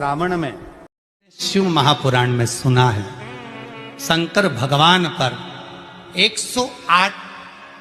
रावण में शिव महापुराण में सुना है शंकर भगवान पर 108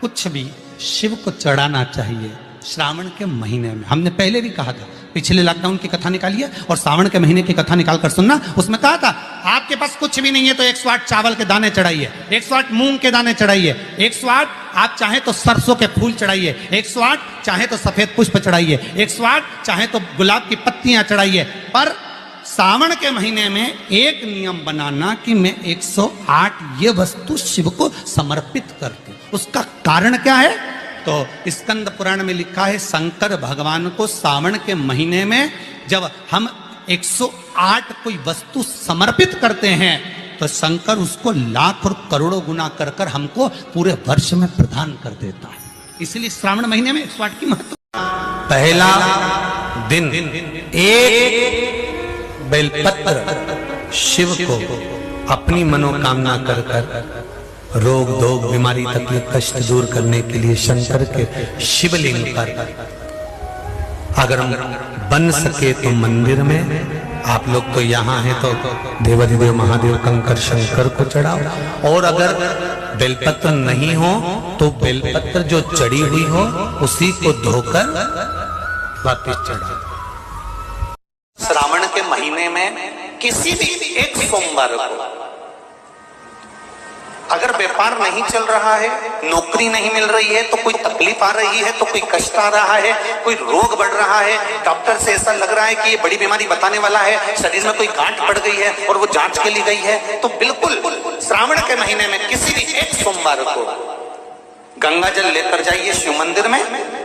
कुछ भी शिव को चढ़ाना चाहिए श्रावण के महीने में। हमने पहले भी कहा था, पिछले लॉकडाउन की कथा निकालिए और श्रावण के महीने की कथा निकाल कर सुनना। उसमें कहा था आपके पास कुछ भी नहीं है तो 108 चावल के दाने चढ़ाइए, 108 मूंग के दाने चढ़ाइए, 108 आप चाहे तो सरसों के फूल चढ़ाइए, 108 चाहे तो सफेद पुष्प चढ़ाइए, 108 चाहे तो गुलाब की पत्तियां चढ़ाइए। पर सावन के महीने में एक नियम बनाना कि मैं 108 ये वस्तु शिव को समर्पित करती। उसका कारण क्या है? तो स्कंद पुराण में लिखा है शंकर भगवान को सावन के महीने में जब हम 108 कोई वस्तु समर्पित करते हैं तो शंकर उसको लाख और करोड़ों गुना कर कर हमको पूरे वर्ष में प्रदान कर देता है। इसलिए श्रावण महीने में 108 की महत्व। पहला दिन एक बेलपत्र शिव को अपनी मनोकामना कर कर रोग धोग बीमारी तकलीफ कष्ट दूर करने के लिए शंकर के शिवलिंग पर अगर हम बन सके तो मंदिर में, आप लोग तो यहाँ हैं तो देवाधिदेव महादेव कंकर शंकर को चढ़ाओ। और अगर बेलपत्र नहीं हो तो बेलपत्र जो चढ़ी हुई हो उसी को धोकर वापिस चढ़ाओ। श्रावण के महीने में किसी भी एक सोमवार को अगर व्यापार नहीं चल रहा है, नौकरी नहीं मिल रही है, तो कोई तकलीफ आ रही है, तो कोई कष्ट आ रहा है, कोई रोग बढ़ रहा है, डॉक्टर से ऐसा लग रहा है कि ये बड़ी बीमारी बताने वाला है, शरीर में कोई गांठ पड़ गई है और वो जांच के लिए गई है, तो बिल्कुल श्रावण के महीने में किसी भी एक सोमवार को गंगा जल लेकर जाइए शिव मंदिर में।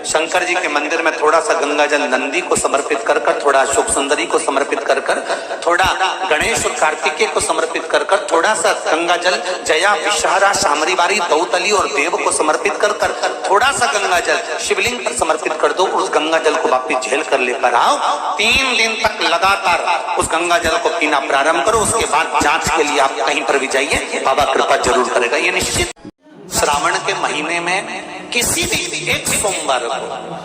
शंकर जी के मंदिर में थोड़ा सा गंगा जल नंदी को समर्पित कर कर, थोड़ा अशोक सुंदरी को समर्पित कर कर, थोड़ा गणेश और कार्तिकेय को समर्पित कर कर, थोड़ा सा गंगा जल जया विषहरा शामरीवारी दौतली और देव को समर्पित कर कर, थोड़ा सा गंगा जल शिवलिंग पर समर्पित कर दो। उस गंगा जल को वापिस झेल कर लेकर आओ। 3 दिन तक लगातार उस गंगा जल को पीना प्रारंभ करो। उसके बाद जांच के लिए आप कहीं पर भी जाइए, बाबा कृपा जरूर करेगा, ये निश्चित। श्रावण के महीने में किसी भी एक सोमवार को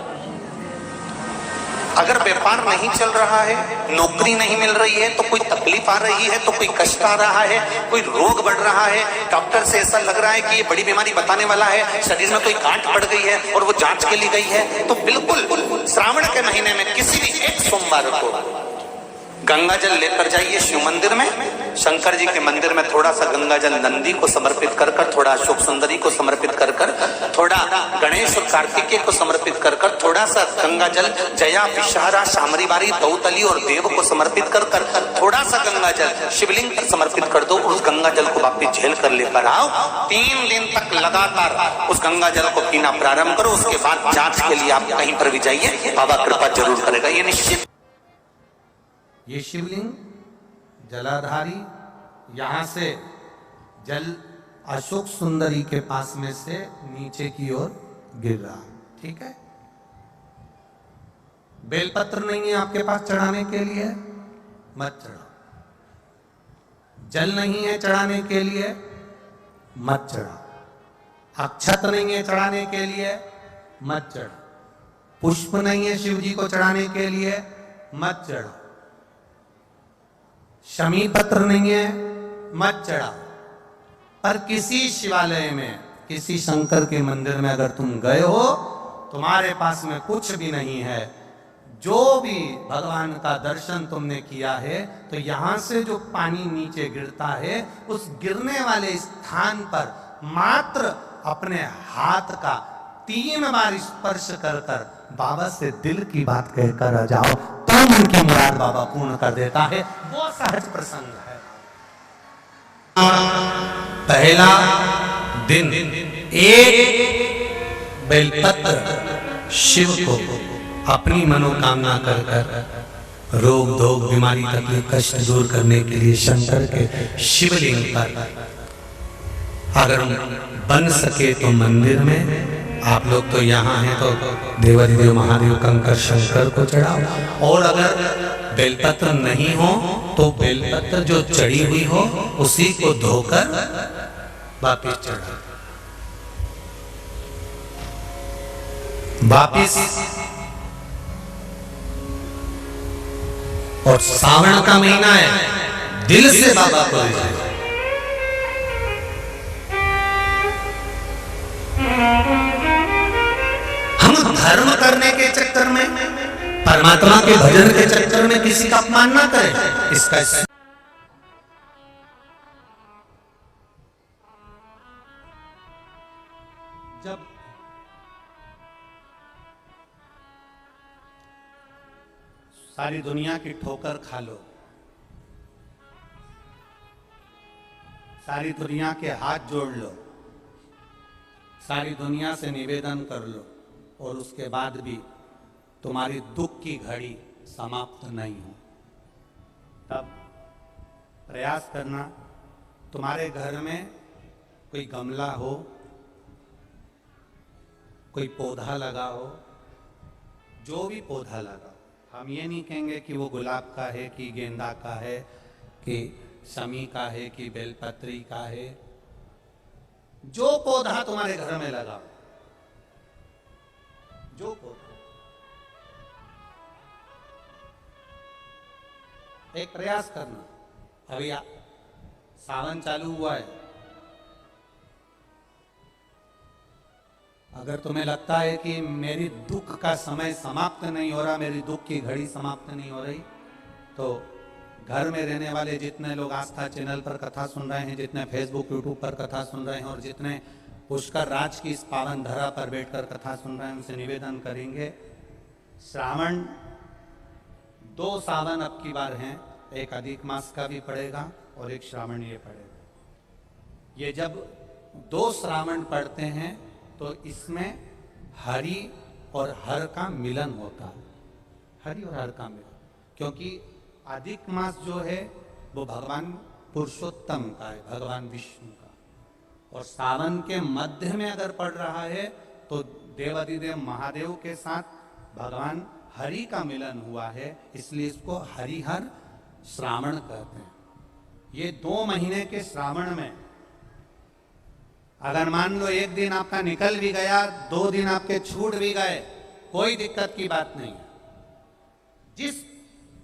अगर व्यापार नहीं चल रहा है, नौकरी नहीं मिल रही है, तो कोई तकलीफ आ रही है, तो कोई कष्ट आ रहा है, कोई रोग बढ़ रहा है, डॉक्टर से ऐसा लग रहा है कि ये बड़ी बीमारी बताने वाला है, शरीर में कोई गांठ पड़ गई है और वो जांच के लिए गई है, तो बिल्कुल श्रावण के महीने में किसी भी एक सोमवार को गंगा जल लेकर जाइए शिव मंदिर में। शंकर जी के मंदिर में थोड़ा सा गंगा जल नंदी को समर्पित कर कर, थोड़ा अशोक सुंदरी को समर्पित कर कर, थोड़ा गणेश और कार्तिकेय को समर्पित कर कर, थोड़ा सा गंगा जल जया विषहरा शामरीवारी दौतली और देव को समर्पित कर कर, थोड़ा सा गंगा जल शिवलिंग पर समर्पित कर दो। उस गंगा जल को वापिस झेल कर लेकर आओ। 3 दिन तक लगातार उस गंगा जल को पीना प्रारंभ करो। उसके बाद जांच के लिए आप कहीं पर भी जाइए, बाबा कृपा जरूर करेगा, ये निश्चित। ये शिवलिंग जलाधारी यहां से जल अशोक सुंदरी के पास में से नीचे की ओर गिर रहा, ठीक है। बेलपत्र नहीं है आपके पास चढ़ाने के लिए, मत चढ़ाओ। जल नहीं है चढ़ाने के लिए, मत चढ़ाओ। अक्षत नहीं है चढ़ाने के लिए, मत चढ़ाओ। पुष्प नहीं है शिव जी को चढ़ाने के लिए, मत चढ़ाओ। शमी पत्र नहीं है, मत चढ़ाओ। पर किसी शिवालय में, किसी शंकर के मंदिर में अगर तुम गए हो, तुम्हारे पास में कुछ भी नहीं है, जो भी भगवान का दर्शन तुमने किया है, तो यहां से जो पानी नीचे गिरता है उस गिरने वाले स्थान पर मात्र अपने हाथ का 3 बार स्पर्श कर कर बाबा से दिल की बात कहकर आ जाओ, तो उनकी मुराद बाबा पूर्ण कर देता है। वो सहज प्रसंग है। पहला दिन एक बेलपत्र शिव को अपनी मनोकामना कर कर रोग धोग बीमारी तकलीफ कष्ट दूर करने के लिए शंकर के शिवलिंग पर अगर बन सके तो मंदिर में, आप लोग तो यहाँ हैं तो देवाधिदेव महादेव कंकर शंकर को चढ़ाओ। और अगर बेलपत्र नहीं हो तो बेलपत्र जो चढ़ी हुई हो उसी को धोकर वापिस चढ़ाओ। वापिस और सावन का महीना है, दिल से बाबा को ले जाए। हम धर्म करने के चक्कर में, परमात्मा के भजन के चक्कर में किसी का अपमान ना करें। इसका जब सारी दुनिया की ठोकर खा लो, सारी दुनिया के हाथ जोड़ लो, सारी दुनिया से निवेदन कर लो और उसके बाद भी तुम्हारी दुख की घड़ी समाप्त नहीं हो, तब प्रयास करना तुम्हारे घर में कोई गमला हो, कोई पौधा लगा हो, जो भी पौधा लगा, हम ये नहीं कहेंगे कि वो गुलाब का है कि गेंदा का है कि शमी का है कि बेलपत्री का है, जो पौधा तुम्हारे घर में लगा, जो पौधा, एक प्रयास करना। अभी सावन चालू हुआ है, अगर तुम्हें लगता है कि मेरी दुख का समय समाप्त नहीं हो रहा, मेरी दुख की घड़ी समाप्त नहीं हो रही, तो घर में रहने वाले जितने लोग आस्था चैनल पर कथा सुन रहे हैं, जितने फेसबुक यूट्यूब पर कथा सुन रहे हैं और जितने पुष्कर राज की इस पावन धरा पर बैठकर कथा सुन रहे हैं, उनसे निवेदन करेंगे, श्रावण 2 सावन अब की बार हैं, एक अधिक मास का भी पड़ेगा और एक श्रावण ये पड़ेगा। ये जब 2 श्रावण पड़ते हैं तो इसमें हरि और हर का मिलन होता है, हरि और हर का मिलन, क्योंकि अधिक मास जो है वो भगवान पुरुषोत्तम का है, भगवान विष्णु का, और सावन के मध्य में अगर पड़ रहा है तो देवाधिदेव महादेव के साथ भगवान हरि का मिलन हुआ है, इसलिए इसको हरिहर श्रावण कहते हैं। ये 2 महीने के श्रावण में अगर मान लो एक दिन आपका निकल भी गया, 2 दिन आपके छूट भी गए, कोई दिक्कत की बात नहीं है।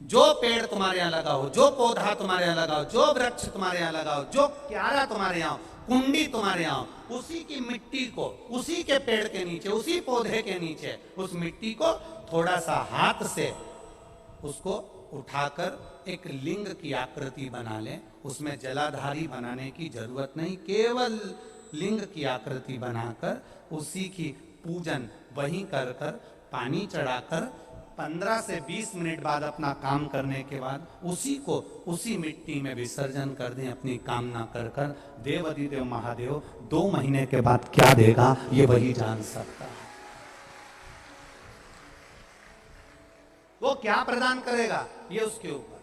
जो पेड़ तुम्हारे यहाँ लगा हो, जो पौधा तुम्हारे यहाँ लगा हो, जो वृक्ष तुम्हारे यहाँ लगा हो, जो क्यारा तुम्हारे यहाँ, कुंडी तुम्हारे यहाँ, उसी की मिट्टी को, उसी के पेड़ के नीचे, उसी पौधे के नीचे, उस मिट्टी को थोड़ा सा हाथ से उसको उठाकर एक लिंग की आकृति बना ले। उसमें जलाधारी बनाने की जरूरत नहीं, केवल लिंग की आकृति बनाकर उसी की पूजन वहीं कर कर पानी चढ़ाकर 15 से 20 मिनट बाद अपना काम करने के बाद उसी को उसी मिट्टी में विसर्जन कर दें, अपनी कामना कर कर। देवाधिदेव महादेव 2 महीने के बाद क्या देगा ये वही जान सकता है। वो क्या प्रदान करेगा ये उसके ऊपर।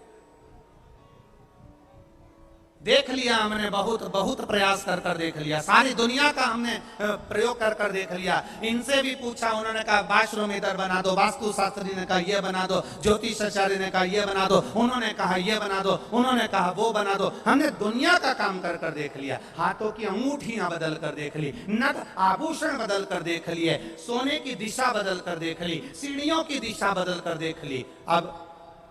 देख लिया हमने, बहुत प्रयास कर कर देख लिया, सारी दुनिया का हमने प्रयोग कर कर देख लिया। इनसे भी पूछा, उन्होंने कहा बाथरूम इधर बना दो, वास्तु शास्त्री ने कहा ये बना दो, ज्योतिषाचार्य ने कहा ये बना दो, उन्होंने कहा ये बना दो, उन्होंने कहा वो बना दो। हमने दुनिया का काम कर कर देख लिया, हाथों की अंगूठियां बदल कर देख ली, नग आभूषण बदल कर देख लिए, सोने की दिशा बदल कर देख ली, सीढ़ियों की दिशा बदल कर देख ली। अब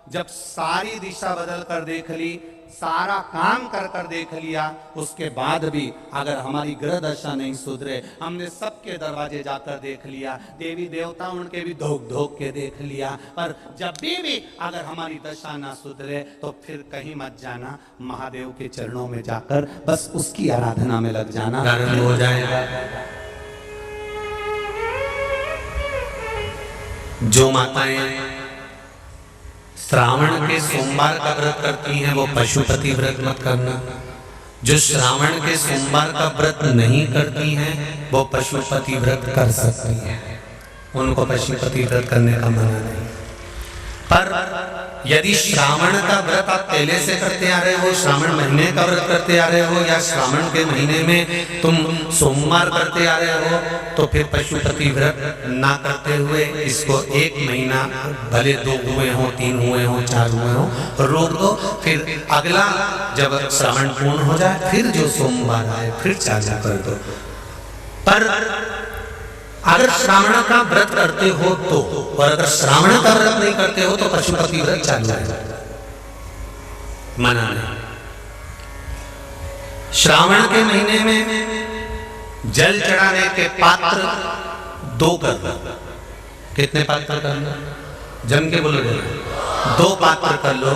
जब सारी दिशा बदल कर देख ली, सारा काम कर कर देख लिया, उसके बाद भी अगर हमारी ग्रह दशा नहीं सुधरे, हमने सबके दरवाजे जाकर देख लिया, देवी देवता उनके भी धोख धोख के देख लिया, पर जब भी अगर हमारी दशा ना सुधरे तो फिर कहीं मत जाना, महादेव के चरणों में जाकर बस उसकी आराधना में लग जाना, हो जाएगा। जो माताएं श्रावण के सोमवार का व्रत करती हैं वो पशुपति व्रत मत करना। जो श्रावण के सोमवार का व्रत नहीं करती हैं वो पशुपति व्रत कर सकती हैं, उनको पशुपति व्रत करने का मना नहीं। पर यदि श्रावण का व्रत आप पहले से करते आ रहे हो, श्रावण महीने का व्रत करते आ रहे हो, या श्रावण के महीने में तुम सोमवार करते आ रहे हो, तो फिर पशुपति व्रत ना करते हुए इसको 1 महीना, भले 2 हुए हो, 3 हुए हो, 4 हुए हो, रोक दो। फिर अगला जब श्रावण पूर्ण हो जाए फिर जो सोमवार आए फिर चालू कर दो। पर अगर श्रावण का व्रत करते हो तो, और अगर श्रावण का व्रत नहीं करते हो तो पशुपति व्रत चालू है। मना नहीं। श्रावण के महीने में जल चढ़ाने के पात्र 2 कर लो। कितने पात्र कर लो? जम के बोलो जरा। 2 पात्र कर लो,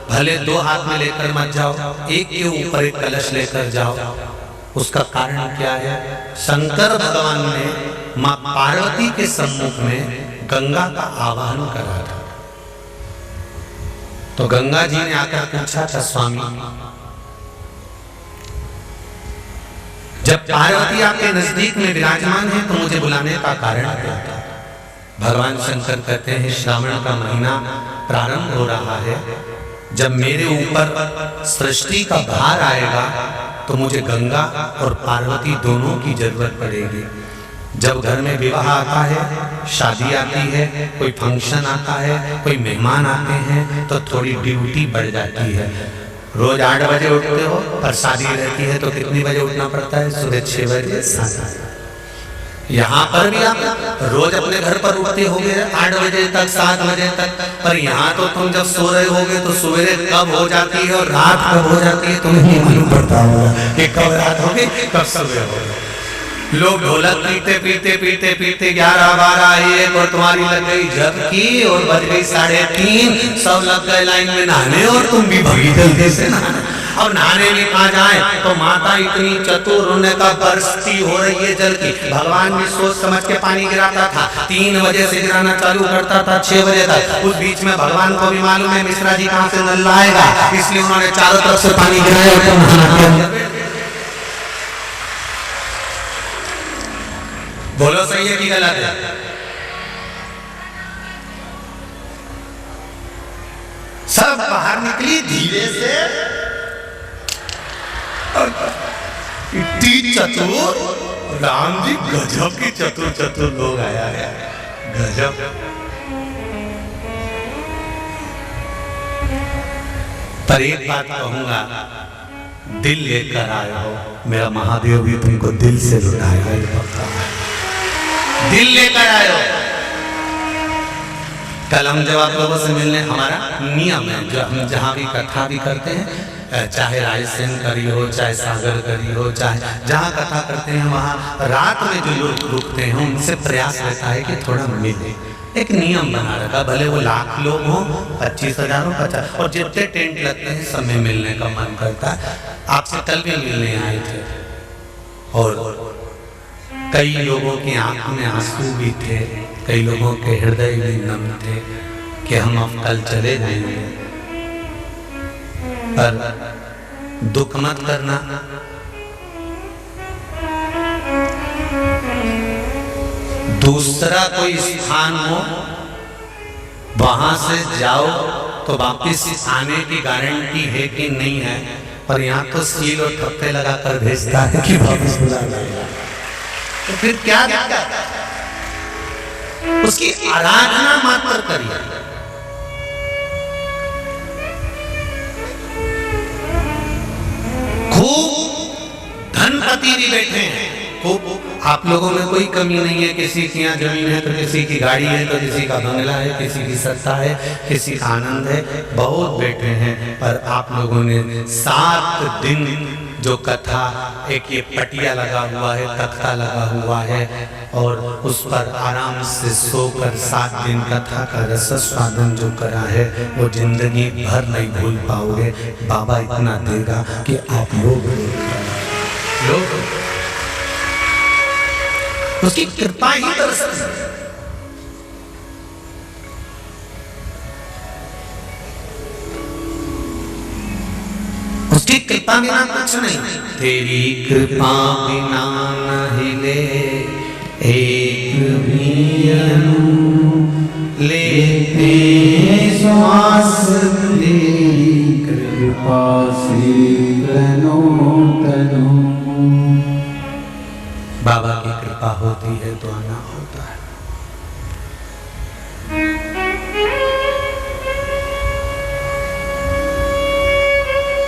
भले 2 हाथ में लेकर मत जाओ, एक के ऊपर एक कलश लेकर जाओ। उसका कारण क्या है? शंकर भगवान ने मां पार्वती के सम्मुख में गंगा का आवाहन करा था। तो गंगा जी ने आकर पूछा था, स्वामी जब पार्वती आपके नजदीक में विराजमान है तो मुझे बुलाने का कारण क्या था? भगवान शंकर कहते हैं, श्रावण का महीना प्रारंभ हो रहा है, जब मेरे ऊपर सृष्टि का भार आएगा तो मुझे गंगा और पार्वती दोनों की जरूरत पड़ेगी। जब घर में विवाह आता है, शादी आती है, कोई फंक्शन आता है, कोई मेहमान आते हैं, तो थोड़ी ड्यूटी बढ़ जाती है। रोज 8 बजे उठते हो, पर शादी रहती है तो कितनी बजे उठना पड़ता है? सुबह 6 बजे 7 बजे। यहाँ पर भी आप रोज अपने घर पर उठते होगे 8 बजे तक 7 बजे तक, पर यहाँ तो तुम जब सो रहे होगे तो सवेरे कब हो जाती है और रात कब हो जाती है तुम्हें नहीं मालूम पड़ता होगा कि कब रात होगी कब सुबह होगी। लोग ढोलक पीते पीते पीते पीते 11, 12, 1 और तुम्हारी लग गई झपकी और बज गई 3:30, सब लग गए लाइन में नहाने और तुम भी भगी जल्दी से नहाने। और नहाने भी कहा जाए तो माता इतनी चतुर, उन्हें का बरसती हो रही है जल की। भगवान भी सोच समझ के पानी गिराता था, 3 बजे से गिराना चालू करता था 6 बजे तक। उस बीच में भगवान को भी मालूम है मिश्रा जी कहां से नल लाएगा, इसलिए उन्होंने चारों तरफ से पानी गिराया और नहाना। बोलो सही है कि गलत है? सब बाहर निकली धीरे से, इतनी चतुर राम जी, गजब की चतुर लोग आया है, गजब। पर एक बात कहूंगा, दिल लेकर आए हो, मेरा महादेव भी तुमको दिल से लुटाएगा। दिल लेकर आए हो। कल हम जब आप लोगों से मिलने, हमारा नियम है जो हम जहाँ भी कथा भी करते हैं, चाहे रायसेन करी हो, चाहे सागर करी हो, चाहे जहाँ कथा करते हैं वहाँ रात में जो लोग रुकते हैं उनसे प्रयास रहता है कि थोड़ा मिले। एक नियम बना रखा, भले वो 1,00,000 लोग हों, 25,000 हो, 50, और जितने टेंट लगते हैं सब में मिलने का मन करता है। आपसे कल भी मिलने आए थे और कई लोगों की आंख में आंसू भी थे, कई लोगों के हृदय भी नम थे कि हम अब कल चले जाएंगे। पर दुख मत करना, दूसरा कोई स्थान हो वहां से जाओ तो वापिस आने की गारंटी है कि नहीं है, पर यहाँ तो सील और ठप्पे लगाकर भेजता है कि वापिस बुला लाएगा। तो फिर क्या दिक्कत? उसकी आराधना मात्र करिए। खूब धनपति भी बैठे हैं, खूब। आप लोगों में कोई कमी नहीं है, किसी की यहाँ जमीन है तो किसी की गाड़ी है तो किसी का बंगला है, किसी की सत्ता है, किसी का आनंद है, बहुत बैठे हैं। पर आप लोगों ने 7 दिन जो कथा, एक ये पटिया लगा हुआ है, तख्ता लगा हुआ है और उस पर आराम से सोकर 7 दिन कथा का रस स्वादन जो करा है वो जिंदगी भर नहीं भूल पाओगे। बाबा इतना देगा कि आप लोग उसकी कृपा ही बरसती है। उसकी कृपा बिना कुछ नहीं, तेरी कृपा बिना न हिले एक भी अणु, लेते श्वास तेरी कृपा से तनो तनो। बाबा की कृपा होती है तो आना होता है।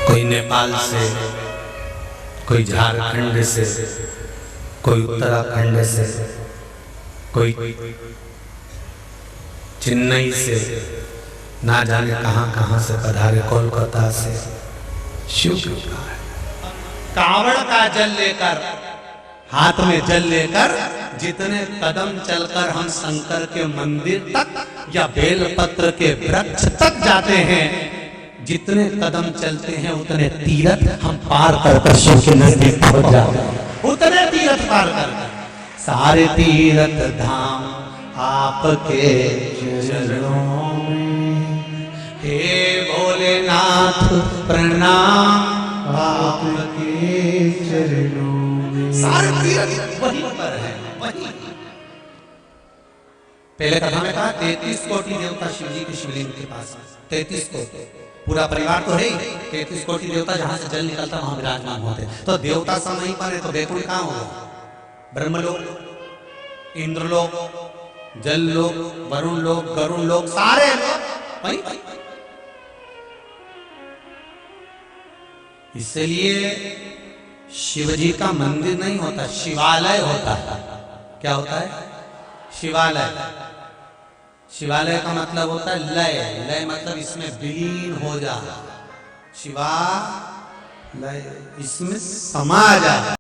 कोई नेपाल से, कोई झारखंड से, कोई उत्तराखंड से, कोई चेन्नई से, ना जाने कहां कहां से पधारे, कोलकाता से शिव कृपा है। कावड़ का जल लेकर, हाथ में जल लेकर जितने कदम चलकर हम शंकर के मंदिर तक या बेलपत्र के वृक्ष तक जाते हैं, जितने कदम चलते हैं उतने तीरथ हम पार कर शिव के नजदीक पहुंच जाते हैं। उतने तीरथ पार कर, सारे तीरथ धाम आपके चरणों में, हे भोलेनाथ प्रणाम आपके चरणों में। सारे तीरथ वहीं पर है, वहीं। पहले कथा में कहा 33 कोटि देवता शिव जी के शिवलिंग के पास, 33 कोटि, पूरा परिवार तो है ही, 33 कोटि देवता जहां से जल निकलता वहां विराजमान होते। तो देवता सब वहीं पर है, तो बैकुंठ कहां होगा? ब्रह्मलोक, इंद्रलोक, जल लोक, वरुण लोक, गरुण लोक, सारे लोग वहीं। इसलिए शिव जी का मंदिर नहीं होता, शिवालय होता है। क्या होता है? शिवालय। शिवालय का मतलब होता है लय, लय मतलब इसमें विलीन हो जा, शिवालय इसमें समा जा।